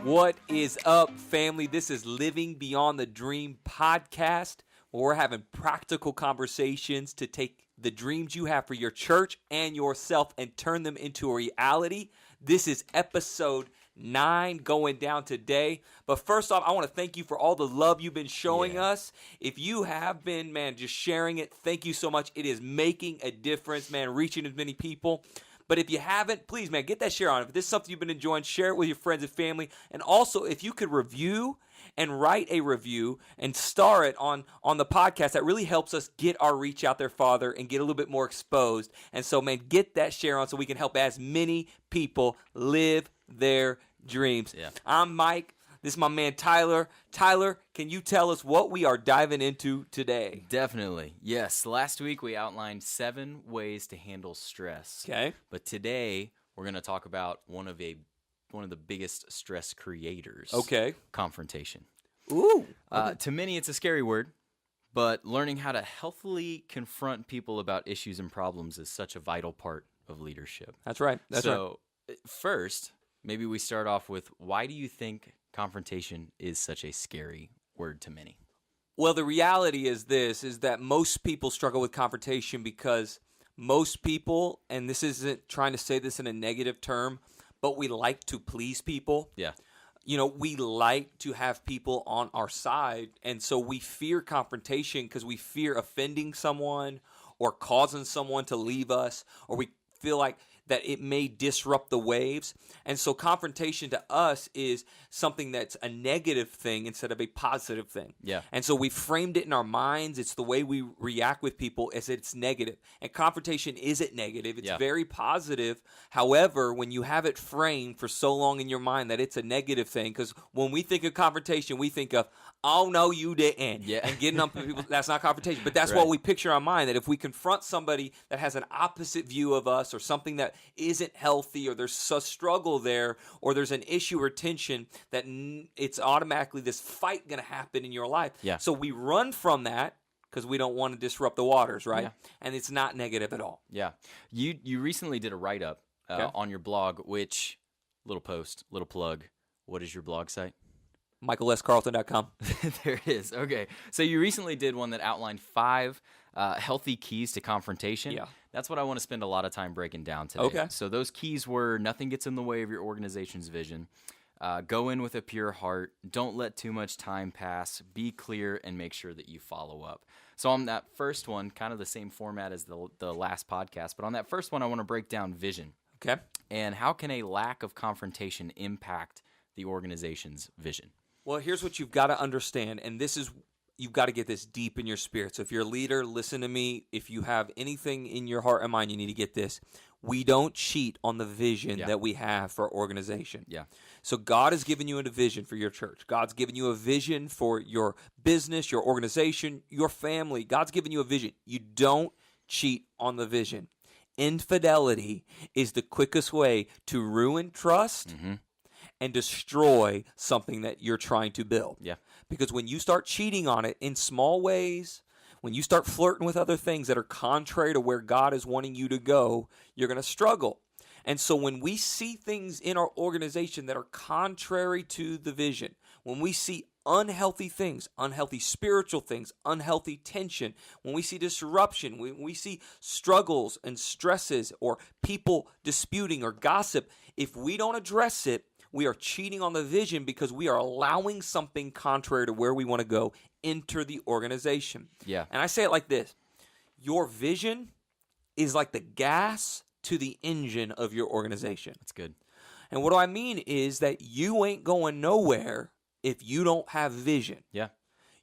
What is up, family? This is Living Beyond the Dream podcast, where we're having practical conversations to take the dreams you have for your church and yourself and turn them into a reality. This is episode 9 going down today. But first off, I want to thank you for all the love you've been showing us. If you have been, man, just sharing it, thank you so much. It is making a difference, man, reaching as many people. But if you haven't, please, man, get that share on. If this is something you've been enjoying, share it with your friends and family. And also, if you could review and write a review and star it on the podcast, that really helps us get our reach out there, Father, and get a little bit more exposed. And so, man, get that share on so we can help as many people live their dreams. Yeah. I'm Mike. This is my man, Tyler. Tyler, can you tell us what we are diving into today? Definitely. Yes. Last week we outlined 7 ways to handle stress. Okay. But today we're going to talk about one of the biggest stress creators. Okay. Confrontation. Ooh. To many it's a scary word, but learning how to healthily confront people about issues and problems is such a vital part of leadership. That's right. So, first, maybe we start off with, why do you think confrontation is such a scary word to many? Well, the reality is that most people struggle with confrontation because most people, and this isn't trying to say this in a negative term, but we like to please people. Yeah. You know, we like to have people on our side, and so we fear confrontation because we fear offending someone or causing someone to leave us, or we feel like that it may disrupt the waves. And so confrontation to us is something that's a negative thing instead of a positive thing. Yeah. And so we framed it in our minds. It's the way we react with people as it's negative. And confrontation isn't negative. It's very positive. However, when you have it framed for so long in your mind that it's a negative thing, because when we think of confrontation, we think of, oh, no, you didn't. Yeah. And getting up to people, that's not confrontation. But that's Right. what we picture in our mind, that if we confront somebody that has an opposite view of us or something that isn't healthy, or there's a struggle there, or there's an issue or tension, that it's automatically this fight going to happen in your life. Yeah. So we run from that because we don't want to disrupt the waters, right? Yeah. And it's not negative at all. Yeah. You recently did a write-up on your blog, which, little post, little plug, what is your blog site? MichaelSCarlton.com. There it is. Okay. So you recently did one that outlined 5 healthy keys to confrontation. Yeah. That's what I want to spend a lot of time breaking down today. Okay. So those keys were: nothing gets in the way of your organization's vision. Go in with a pure heart. Don't let too much time pass. Be clear and make sure that you follow up. So on that first one, kind of the same format as the last podcast, but on that first one, I want to break down vision. Okay. And how can a lack of confrontation impact the organization's vision? Well, here's what you've got to understand, and this is, you've got to get this deep in your spirit. So if you're a leader, listen to me. If you have anything in your heart and mind, you need to get this. We don't cheat on the vision that we have for our organization. Yeah. So God has given you a vision for your church. God's given you a vision for your business, your organization, your family. God's given you a vision. You don't cheat on the vision. Infidelity is the quickest way to ruin trust and destroy something that you're trying to build. Yeah. Because when you start cheating on it in small ways, when you start flirting with other things that are contrary to where God is wanting you to go, you're going to struggle. And so when we see things in our organization that are contrary to the vision, when we see unhealthy things, unhealthy spiritual things, unhealthy tension, when we see disruption, when we see struggles and stresses or people disputing or gossip, if we don't address it, we are cheating on the vision because we are allowing something contrary to where we want to go enter the organization. Yeah. And I say it like this: your vision is like the gas to the engine of your organization. That's good. And what I mean is that you ain't going nowhere if you don't have vision. Yeah.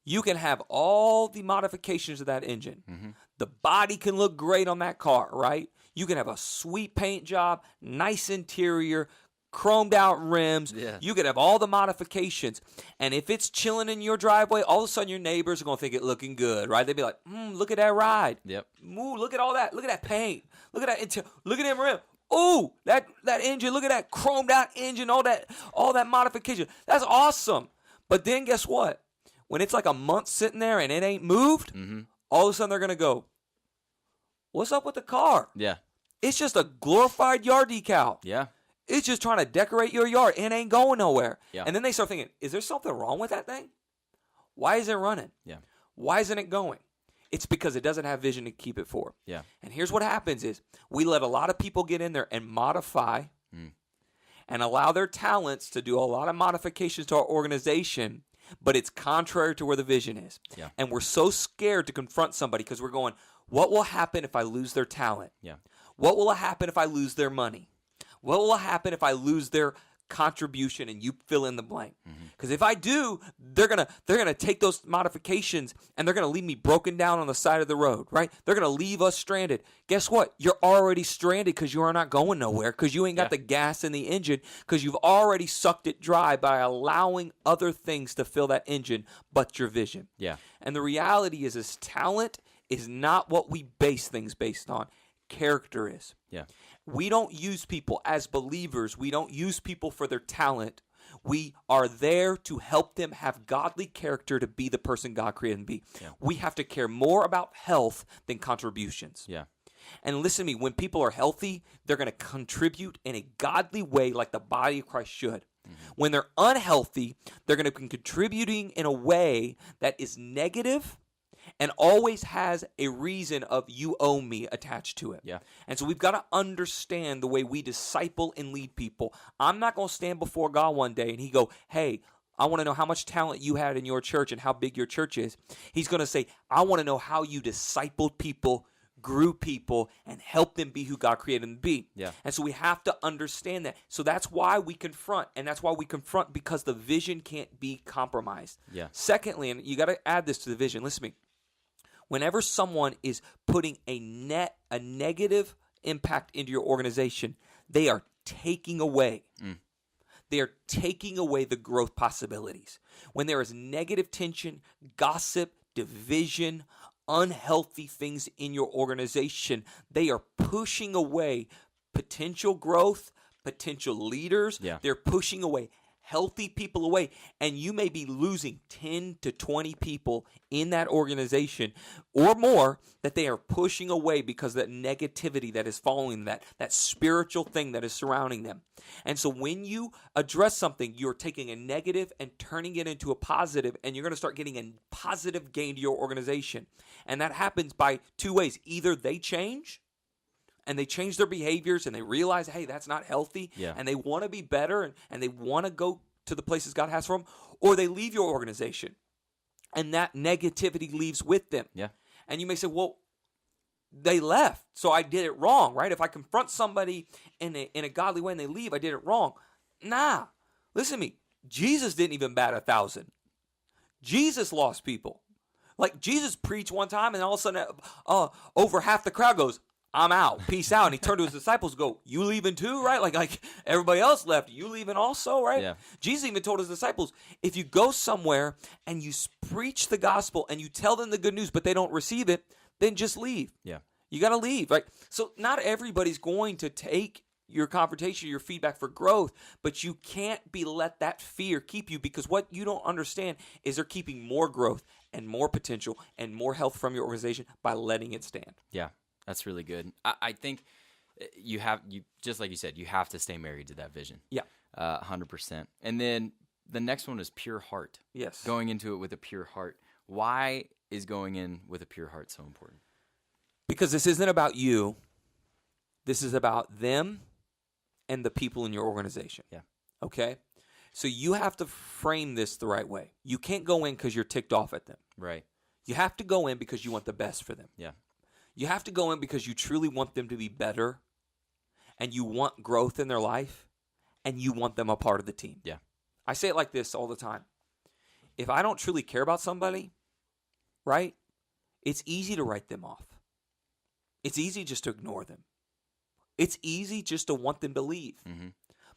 You can have all the modifications of that engine. The body can look great on that car, right? You can have a sweet paint job, nice interior, chromed out rims. Yeah. You could have all the modifications. And if it's chilling in your driveway, all of a sudden your neighbors are going to think it looking good, right? They'd be like, look at that ride. Yep. Ooh, look at all that. Look at that paint. Look at that. Look at that rim. Ooh, that engine. Look at that chromed out engine. All that modification. That's awesome. But then guess what? When it's like a month sitting there and it ain't moved, all of a sudden they're going to go, what's up with the car? Yeah. It's just a glorified yard decal. Yeah. It's just trying to decorate your yard. It ain't going nowhere. Yeah. And then they start thinking, is there something wrong with that thing? Why isn't it running? Yeah. Why isn't it going? It's because it doesn't have vision to keep it for. Yeah. And here's what happens is we let a lot of people get in there and modify and allow their talents to do a lot of modifications to our organization, but it's contrary to where the vision is. Yeah. And we're so scared to confront somebody because we're going, what will happen if I lose their talent? Yeah. What will happen if I lose their money? What will happen if I lose their contribution? And you fill in the blank. Because if I do, they're gonna take those modifications and they're gonna leave me broken down on the side of the road, right? They're gonna leave us stranded. Guess what? You're already stranded because you are not going nowhere, because you ain't got the gas in the engine, because you've already sucked it dry by allowing other things to fill that engine but your vision. Yeah. And the reality is talent is not what we base things based on. Character is. Yeah. We don't use people as believers. We don't use people for their talent. We are there to help them have godly character to be the person God created them to be. Yeah. We have to care more about health than contributions. Yeah. And listen to me, when people are healthy, they're going to contribute in a godly way like the body of Christ should. When they're unhealthy, they're going to be contributing in a way that is negative and always has a reason of you owe me attached to it. Yeah. And so we've got to understand the way we disciple and lead people. I'm not going to stand before God one day and he go, hey, I want to know how much talent you had in your church and how big your church is. He's going to say, I want to know how you discipled people, grew people, and helped them be who God created them to be. Yeah. And so we have to understand that. So that's why we confront, and that's why we confront, because the vision can't be compromised. Yeah. Secondly, and you got to add this to the vision, listen to me. Whenever someone is putting a negative impact into your organization, they are taking away. They are taking away the growth possibilities. When there is negative tension, gossip, division, unhealthy things in your organization, they are pushing away potential growth, potential leaders. Yeah. They're pushing away healthy people away, and you may be losing 10 to 20 people in that organization or more that they are pushing away because of that negativity that is following that spiritual thing that is surrounding them. And so when you address something, you're taking a negative and turning it into a positive, and you're going to start getting a positive gain to your organization. And that happens by two ways. Either they change, and they change their behaviors, and they realize, hey, that's not healthy, and they want to be better, and they want to go to the places God has for them, or they leave your organization, and that negativity leaves with them. Yeah. And you may say, well, they left, so I did it wrong, right? If I confront somebody in a godly way and they leave, I did it wrong. Nah. Listen to me. Jesus didn't even bat 1,000. Jesus lost people. Like, Jesus preached one time, and all of a sudden, over half the crowd goes, I'm out. Peace out. And he turned to his disciples, go, you leaving too, right? Like everybody else left. You leaving also, right? Yeah. Jesus even told his disciples, if you go somewhere and you preach the gospel and you tell them the good news, but they don't receive it, then just leave. Yeah. You got to leave, right? So not everybody's going to take your confrontation, your feedback for growth, but you can't let that fear keep you, because what you don't understand is they're keeping more growth and more potential and more health from your organization by letting it stand. Yeah. That's really good. I think you just like you said, you have to stay married to that vision. Yeah. 100%. And then the next one is pure heart. Yes. Going into it with a pure heart. Why is going in with a pure heart so important? Because this isn't about you. This is about them and the people in your organization. Yeah. Okay? So you have to frame this the right way. You can't go in because you're ticked off at them. Right. You have to go in because you want the best for them. Yeah. You have to go in because you truly want them to be better, and you want growth in their life, and you want them a part of the team. Yeah. I say it like this all the time. If I don't truly care about somebody, right, it's easy to write them off. It's easy just to ignore them. It's easy just to want them to leave. Mm-hmm.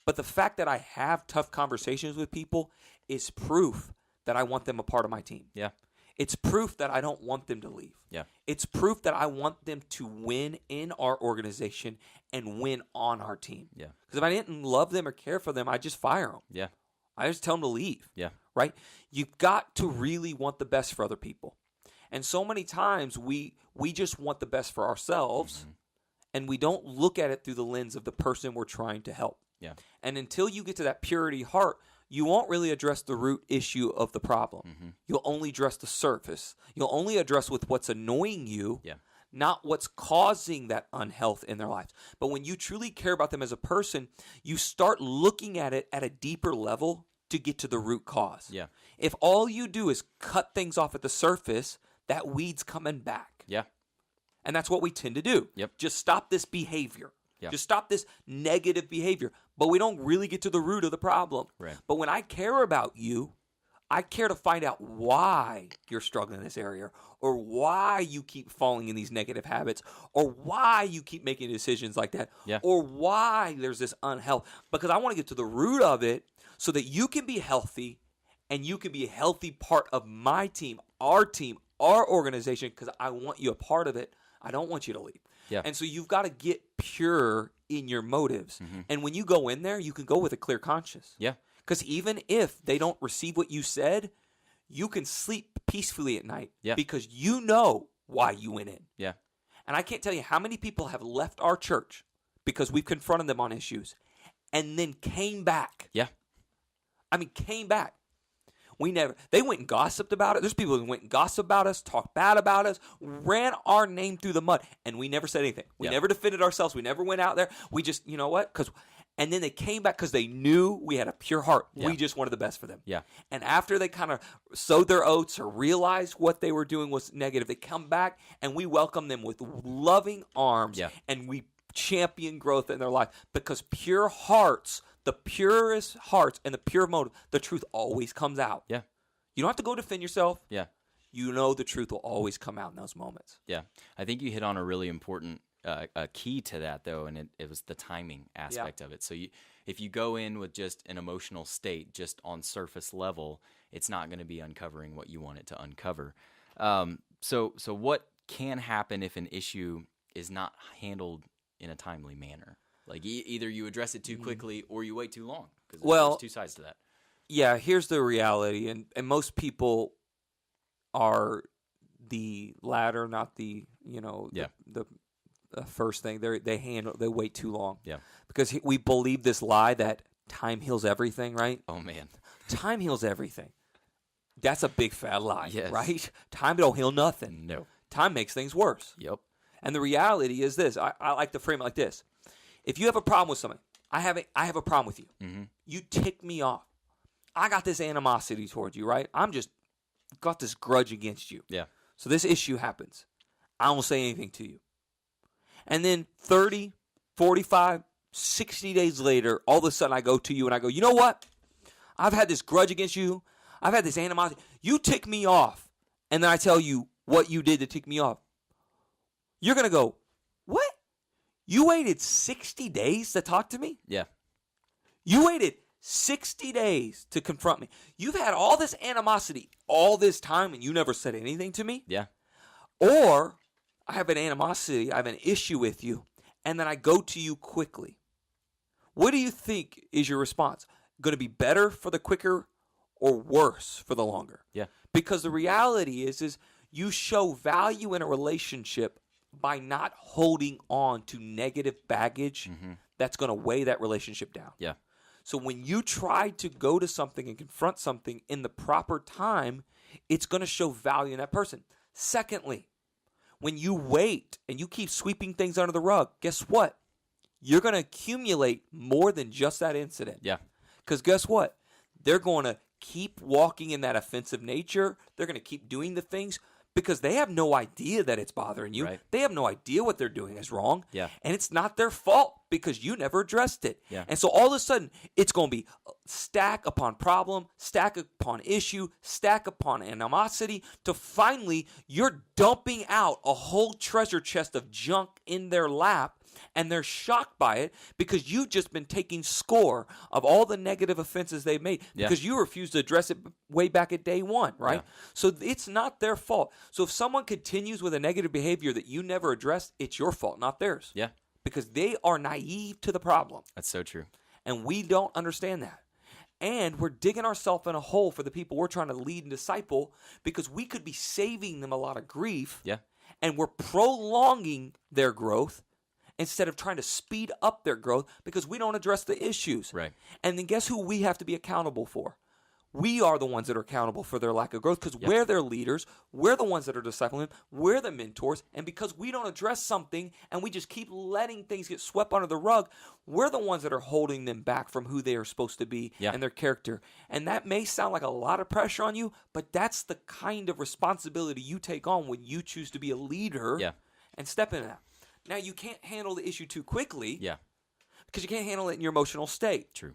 But the fact that I have tough conversations with people is proof that I want them a part of my team. Yeah. It's proof that I don't want them to leave. Yeah. It's proof that I want them to win in our organization and win on our team. Yeah. Because if I didn't love them or care for them, I'd just fire them. Yeah. I just tell them to leave. Yeah. Right? You've got to really want the best for other people. And so many times we just want the best for ourselves, and we don't look at it through the lens of the person we're trying to help. Yeah. And until you get to that purity heart, you won't really address the root issue of the problem. Mm-hmm. You'll only address the surface. You'll only address with what's annoying you, Yeah. not what's causing that unhealth in their lives. But when you truly care about them as a person, you start looking at it at a deeper level to get to the root cause. Yeah. If all you do is cut things off at the surface, that weed's coming back. Yeah. And that's what we tend to do. Yep. Just stop this behavior. Yeah. Just stop this negative behavior. But we don't really get to the root of the problem. Right. But when I care about you, I care to find out why you're struggling in this area, or why you keep falling in these negative habits, or why you keep making decisions like that, Yeah. or why there's this unhealth. Because I want to get to the root of it so that you can be healthy and you can be a healthy part of my team, our organization, because I want you a part of it. I don't want you to leave. Yeah. And so you've got to get pure in your motives. Mm-hmm. And when you go in there, you can go with a clear conscience. Yeah. Because even if they don't receive what you said, you can sleep peacefully at night. Yeah. Because you know why you went in. Yeah. And I can't tell you how many people have left our church because we've confronted them on issues and then came back. Yeah. I mean, came back. They went and gossiped about it. There's people who went and gossiped about us, talked bad about us, ran our name through the mud, and we never said anything. We Yeah. never defended ourselves. We never went out there. We just, you know what? And then they came back because they knew we had a pure heart. Yeah. We just wanted the best for them. Yeah. And after they kind of sowed their oats or realized what they were doing was negative, they come back and we welcome them with loving arms. Yeah. And we champion growth in their life, because pure hearts, the purest hearts and the pure motive, the truth always comes out. Yeah. You don't have to go defend yourself. Yeah. You know the truth will always come out in those moments. Yeah. I think you hit on a really important a key to that, though, and it was the timing aspect of it. So if you go in with just an emotional state, just on surface level, it's not going to be uncovering what you want it to uncover. So what can happen if an issue is not handled in a timely manner? Like either you address it too quickly or you wait too long, because there's two sides to that. Yeah, here's the reality, and most people are the latter, not the the first thing. They wait too long. Yeah, because we believe this lie that time heals everything, right? Oh man, time heals everything. That's a big fat lie, yes. Right? Time don't heal nothing. No, time makes things worse. Yep. And the reality is this. I like to frame it like this. If you have a problem with somebody, I have a problem with you. Mm-hmm. You tick me off. I got this animosity towards you, right? I'm just got this grudge against you. Yeah. So this issue happens. I won't say anything to you. And then 30, 45, 60 days later, all of a sudden I go to you and I go, you know what? I've had this grudge against you. I've had this animosity. You tick me off. And then I tell you what you did to tick me off. You're going to go, what? You waited 60 days to talk to me? Yeah. You waited 60 days to confront me. You've had all this animosity all this time and you never said anything to me? Yeah. Or I have an animosity, I have an issue with you, and then I go to you quickly. What do you think is your response? Going to be better for the quicker or worse for the longer? Yeah. Because the reality is you show value in a relationship by not holding on to negative baggage that's going to weigh that relationship down. Yeah. So when you try to go to something and confront something in the proper time, it's going to show value in that person. Secondly, when you wait and you keep sweeping things under the rug, guess what? You're going to accumulate more than just that incident. Yeah. Because guess what? They're going to keep walking in that offensive nature. They're going to keep doing the things because they have no idea that it's bothering you. Right. They have no idea what they're doing is wrong. Yeah. And it's not their fault because you never addressed it. Yeah. And so all of a sudden, it's going to be stack upon problem, stack upon issue, stack upon animosity, to finally you're dumping out a whole treasure chest of junk in their lap. And they're shocked by it because you've just been taking score of all the negative offenses they've made because you refused to address it way back at day one, right? Yeah. So it's not their fault. So if someone continues with a negative behavior that you never addressed, it's your fault, not theirs. Yeah. Because they are naive to the problem. That's so true. And we don't understand that. And we're digging ourselves in a hole for the people we're trying to lead and disciple because we could be saving them a lot of grief. Yeah. And we're prolonging their growth. instead of trying to speed up their growth because we don't address the issues. Right. And then guess who we have to be accountable for? We are the ones that are accountable for their lack of growth because Yep. we're their leaders. We're the ones that are discipling them. We're the mentors. And because we don't address something and we just keep letting things get swept under the rug, we're the ones that are holding them back from who they are supposed to be Yeah. and their character. And that may sound like a lot of pressure on you, but that's the kind of responsibility you take on when you choose to be a leader Yeah. and step in that. Now, you can't handle the issue too quickly Yeah. because you can't handle it in your emotional state. True.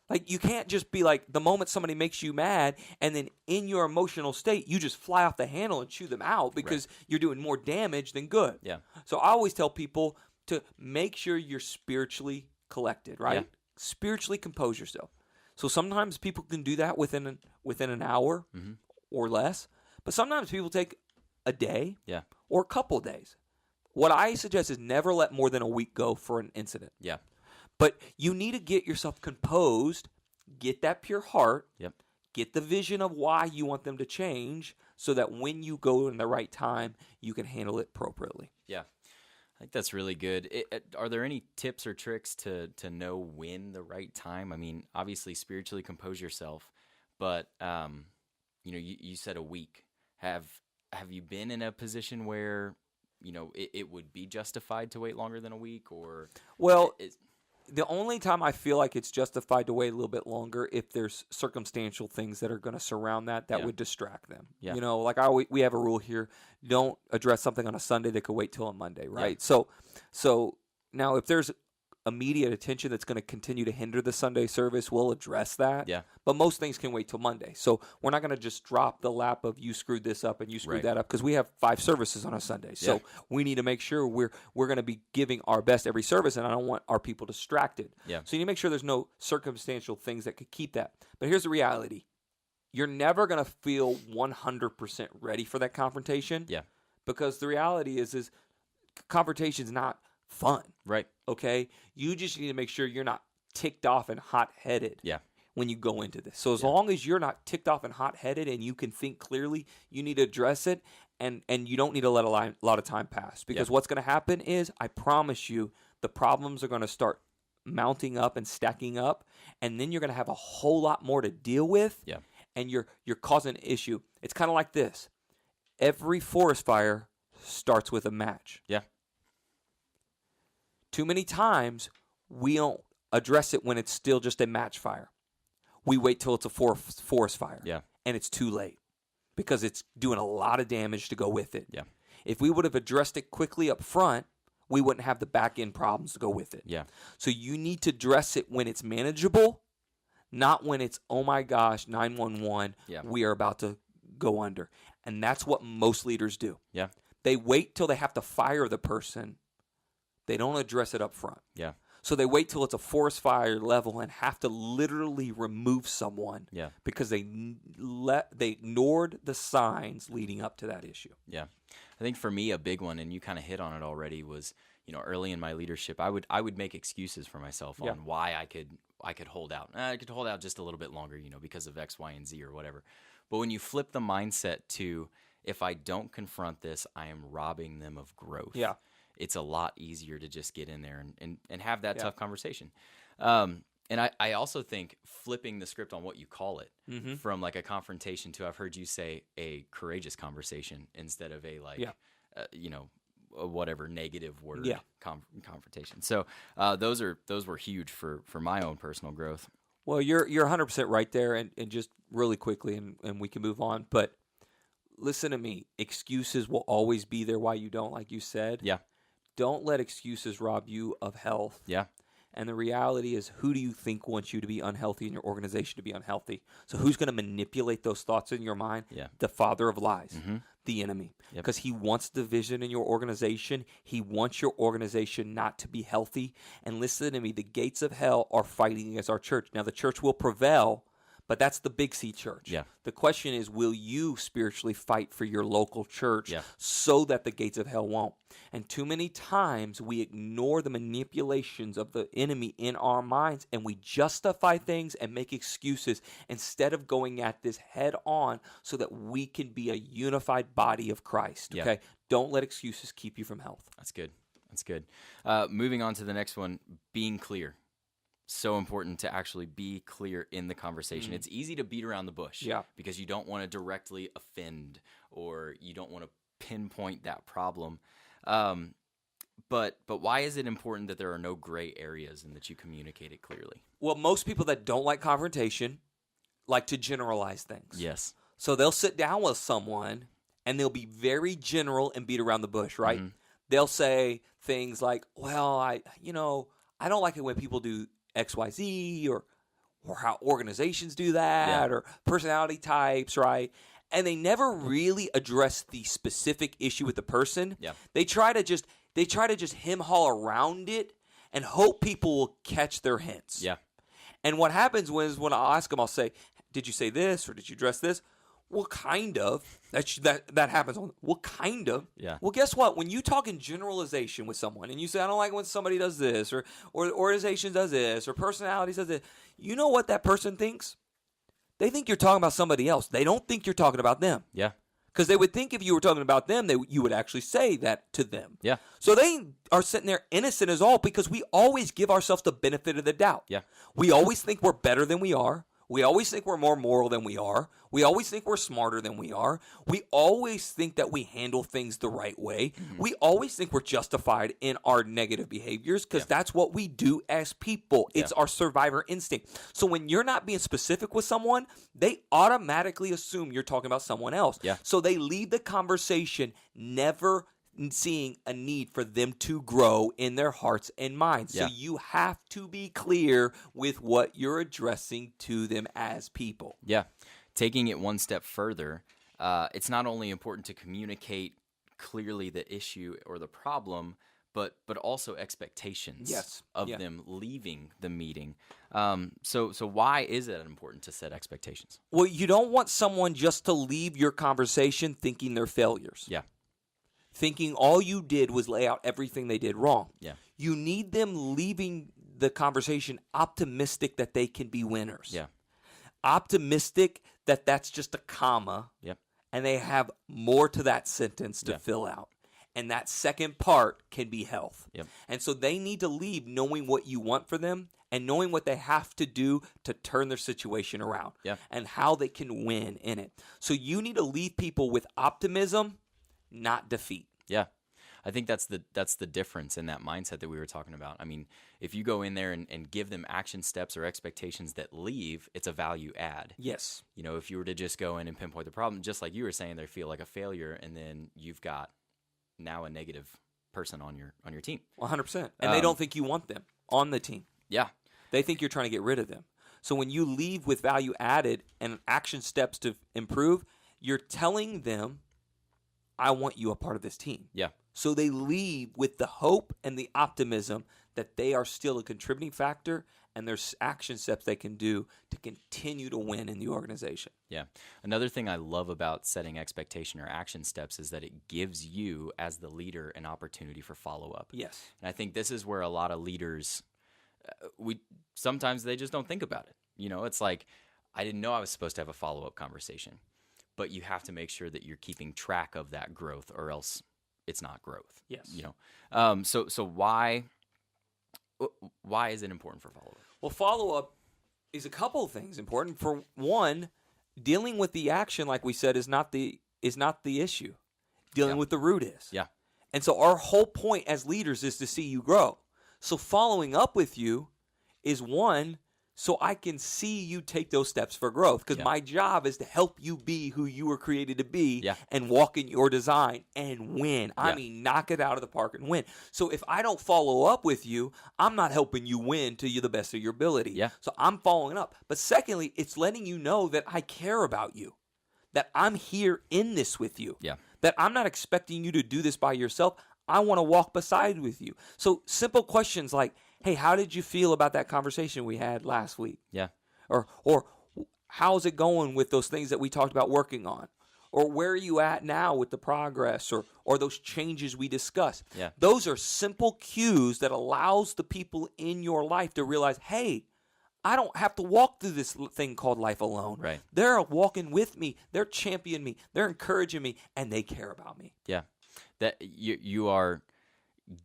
Like, you can't just be like, the moment somebody makes you mad, and then in your emotional state, you just fly off the handle and chew them out because you're doing more damage than good. Yeah. So I always tell people to make sure you're spiritually collected, right? Yeah. Spiritually compose yourself. So sometimes people can do that within an hour or less, but sometimes people take a day Yeah. or a couple days. What I suggest is never let more than a week go for an incident. Yeah. But you need to get yourself composed, get that pure heart, Yep. get the vision of why you want them to change so that when you go in the right time, you can handle it appropriately. Yeah. I think that's really good. Are there any tips or tricks to know when the right time? I mean, obviously spiritually compose yourself, but you said a week. Have you been in a position where, it would be justified to wait longer than a week, or Well, the only time I feel like it's justified to wait a little bit longer if there's circumstantial things that are going to surround that Yeah. would distract them. Yeah. Like we have a rule here: don't address something on a Sunday that could wait till a Monday, right? So now if there's immediate attention that's going to continue to hinder the Sunday service, we'll address that. Yeah. But most things can wait till Monday. So we're not going to just drop the lap of you screwed this up and you screwed Right. that up because we have 5 services on a Sunday. So Yeah. we need to make sure we're going to be giving our best every service, and I don't want our people distracted. Yeah. So you need to make sure there's no circumstantial things that could keep that. But here's the reality. You're never going to feel 100% ready for that confrontation. Yeah. Because the reality is confrontation is not fun. Right. Okay? You just need to make sure you're not ticked off and hot-headed Yeah. when you go into this. So as long as you're not ticked off and hot-headed and you can think clearly, you need to address it, and you don't need to let a lot of time pass. Because what's going to happen is, I promise you, the problems are going to start mounting up and stacking up, and then you're going to have a whole lot more to deal with, Yeah. and you're causing an issue. It's kind of like this. Every forest fire starts with a match. Yeah. Too many times, we don't address it when it's still just a match fire. We wait till it's a forest fire, Yeah. and it's too late because it's doing a lot of damage to go with it. Yeah. If we would have addressed it quickly up front, we wouldn't have the back end problems to go with it. Yeah. So you need to address it when it's manageable, not when it's, oh my gosh, 911, Yeah. we are about to go under. And that's what most leaders do. Yeah. They wait till they have to fire the person. They don't address it up front. Yeah. So they wait till it's a forest fire level and have to literally remove someone Yeah. because they ignored the signs leading up to that issue. Yeah. I think for me, a big one, and you kind of hit on it already, was, early in my leadership, I would make excuses for myself on why I could hold out. I could hold out just a little bit longer, because of X, Y, and Z or whatever. But when you flip the mindset to, if I don't confront this, I am robbing them of growth. Yeah. It's a lot easier to just get in there and have that tough conversation. And I also think flipping the script on what you call it, from like a confrontation to, I've heard you say, a courageous conversation instead of a a whatever negative word confrontation. So those were huge for my own personal growth. Well, you're 100% right there, and just really quickly, and we can move on. But listen to me. Excuses will always be there why you don't, like you said. Yeah. Don't let excuses rob you of health. Yeah. And the reality is, who do you think wants you to be unhealthy and your organization to be unhealthy? So who's going to manipulate those thoughts in your mind? Yeah. The father of lies, the enemy. Yep. Because he wants division in your organization. He wants your organization not to be healthy. And listen to me, the gates of hell are fighting against our church. Now, the church will prevail, but that's the Big C church. Yeah. The question is, will you spiritually fight for your local church so that the gates of hell won't? And too many times we ignore the manipulations of the enemy in our minds, and we justify things and make excuses instead of going at this head on so that we can be a unified body of Christ. Okay? Don't let excuses keep you from health. That's good. That's good. Moving on to the next one, being clear. So important to actually be clear in the conversation. It's easy to beat around the bush because you don't want to directly offend or you don't want to pinpoint that problem. But why is it important that there are no gray areas and that you communicate it clearly? Well, most people that don't like confrontation like to generalize things. Yes. So they'll sit down with someone and they'll be very general and beat around the bush, right? Mm-hmm. They'll say things like, well, I don't like it when people do XYZ or how organizations do that or personality types, right? And they never really address the specific issue with the person. Yeah. They try to just hem-haw around it and hope people will catch their hints. Yeah. And what happens when I ask them, I'll say, did you say this or did you address this? Well, kind of. That happens. Well, kind of. Yeah. Well, guess what? When you talk in generalization with someone and you say, I don't like when somebody does this or organization does this or personality does this, you know what that person thinks? They think you're talking about somebody else. They don't think you're talking about them. Yeah. Because they would think if you were talking about them, you would actually say that to them. Yeah. So they are sitting there innocent as all because we always give ourselves the benefit of the doubt. Yeah. We always think we're better than we are. We always think we're more moral than we are. We always think we're smarter than we are. We always think that we handle things the right way. Mm-hmm. We always think we're justified in our negative behaviors because that's what we do as people. It's our survivor instinct. So when you're not being specific with someone, they automatically assume you're talking about someone else. Yeah. So they lead the conversation never seeing a need for them to grow in their hearts and minds. So you have to be clear with what you're addressing to them as people. Yeah. Taking it one step further, it's not only important to communicate clearly the issue or the problem, but also expectations of them leaving the meeting. So why is it important to set expectations? Well, you don't want someone just to leave your conversation thinking they're failures. Yeah. Thinking all you did was lay out everything they did wrong. Yeah. You need them leaving the conversation optimistic that they can be winners. Yeah. Optimistic that that's just a comma. Yep. And they have more to that sentence to fill out. And that second part can be health. Yep. And so they need to leave knowing what you want for them and knowing what they have to do to turn their situation around and how they can win in it. So you need to leave people with optimism, not defeat. Yeah. I think that's the difference in that mindset that we were talking about. I mean, if you go in there and give them action steps or expectations that leave, it's a value add. Yes. You know, if you were to just go in and pinpoint the problem, just like you were saying, they feel like a failure, and then you've got now a negative person on your team. 100%. And they don't think you want them on the team. Yeah. They think you're trying to get rid of them. So when you leave with value added and action steps to improve, you're telling them, I want you a part of this team. Yeah. So they leave with the hope and the optimism that they are still a contributing factor and there's action steps they can do to continue to win in the organization. Yeah. Another thing I love about setting expectation or action steps is that it gives you, as the leader, an opportunity for follow-up. Yes. And I think this is where a lot of leaders, sometimes they just don't think about it. You know, it's like, I didn't know I was supposed to have a follow-up conversation. But you have to make sure that you're keeping track of that growth, or else it's not growth. Yes. You know. So why is it important for follow-up? Well, follow-up is a couple of things important. For one, dealing with the action, like we said, is not the issue. Dealing with the root is. Yeah. And so our whole point as leaders is to see you grow. So following up with you is one, so I can see you take those steps for growth. Because my job is to help you be who you were created to be and walk in your design and win. I mean, knock it out of the park and win. So if I don't follow up with you, I'm not helping you win to the best of your ability. Yeah. So I'm following up. But secondly, it's letting you know that I care about you, that I'm here in this with you, that I'm not expecting you to do this by yourself. I want to walk beside with you. So simple questions like, hey, how did you feel about that conversation we had last week? Yeah. Or how's it going with those things that we talked about working on? Or where are you at now with the progress or those changes we discussed? Yeah. Those are simple cues that allows the people in your life to realize, hey, I don't have to walk through this thing called life alone. Right. They're walking with me. They're championing me. They're encouraging me, and they care about me. Yeah. That you are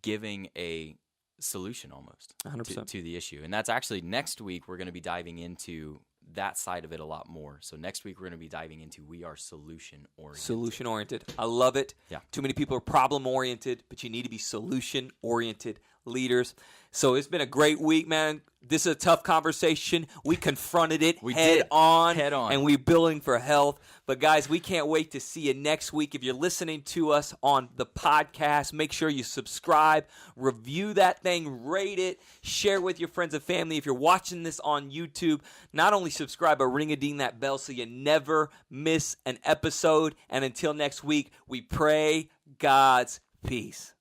giving a solution almost 100%. to the issue. And that's actually next week we're going to be diving into that side of it a lot more. So next week we're going to be diving into we are solution oriented. Solution oriented. I love it. Yeah. Too many people are problem oriented, but you need to be solution oriented leaders. So it's been a great week, man. This is a tough conversation. We confronted it head on, and we're building for health. But guys, we can't wait to see you next week. If you're listening to us on the podcast, make sure you subscribe, review that thing, rate it, share with your friends and family. If you're watching this on YouTube, not only subscribe, but ring-a-ding that bell so you never miss an episode. And until next week, we pray God's peace.